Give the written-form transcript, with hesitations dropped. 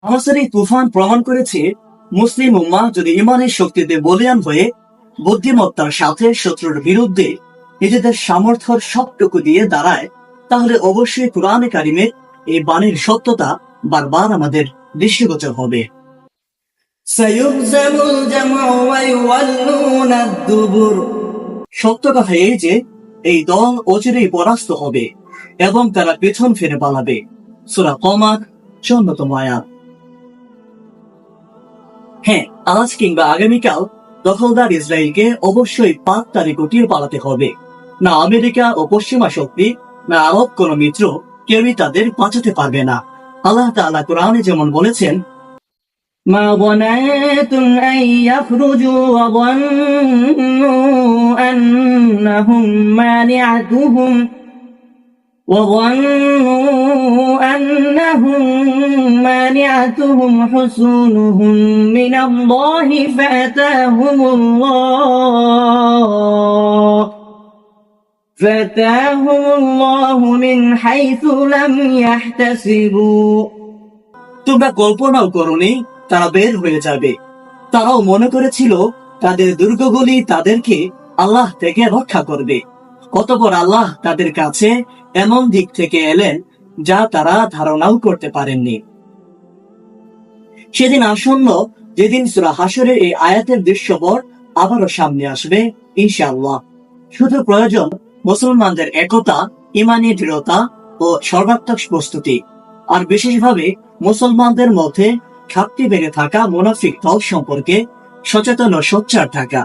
হামাসের এই তুফান প্রমাণ করেছে মুসলিম উম্মাহ যদি ইমানের শক্তিতে বলীয়ান হয়ে বুদ্ধিমত্তার সাথে শত্রুর বিরুদ্ধে নিজেদের সামর্থ্যের সবটুকু দিয়ে দাঁড়ায়, তাহলে অবশ্যই কুরআনে কারিমের এই বাণীর সত্যতা বারবার আমাদের দৃষ্টিগোচর হবে। সত্য কথা এই যে এই দল অচিরেই পরাস্ত হবে এবং তারা পেছন ফিরে পালাবে। সূরা কমার 54তম আয়াত। হ্যাঁ, আজ কিংবা আগামীকাল দখলদার ইসরায়েলকে অবশ্যই পাততাড়ি গুটিয়ে পালাতে হবে। না আমেরিকা ও পশ্চিমা শক্তি, না আরব কোন মিত্র, কেউই তাদের বাঁচাতে পারবে না। আল্লাহ তাআলা কোরআনে যেমন বলেছেন, ما ظننتم أن يخرجوا وظنوا أنهم مانعتهم حصونهم من الله فأتاهم الله من حيث لم يحتسبوا। তোমরা কল্পনাও করনি তারা বের হয়ে যাবে। তারাও মনে করেছিল তাদের দুর্গগুলি তাদেরকে আল্লাহ থেকে রক্ষা করবে। অতঃপর আল্লাহ তাদের কাছে এমন দিক থেকে এলেন যা তারা ধারণাও করতে পারেননি। সেদিন আসন্ন, যেদিন সূরা হাশরের এই আয়াতের দৃশ্যপট আবারও সামনে আসবে ইনশাআল্লাহ। শুধু প্রয়োজন মুসলমানদের একতা, ঈমানী দৃঢ়তা ও সর্বাত্মক প্রস্তুতি, আর বিশেষভাবে মুসলমানদের মধ্যে ঘাটতি বেড়ে থাকা মুনাফিক দল সম্পর্কে সচেতন ও সোচ্চার থাকা।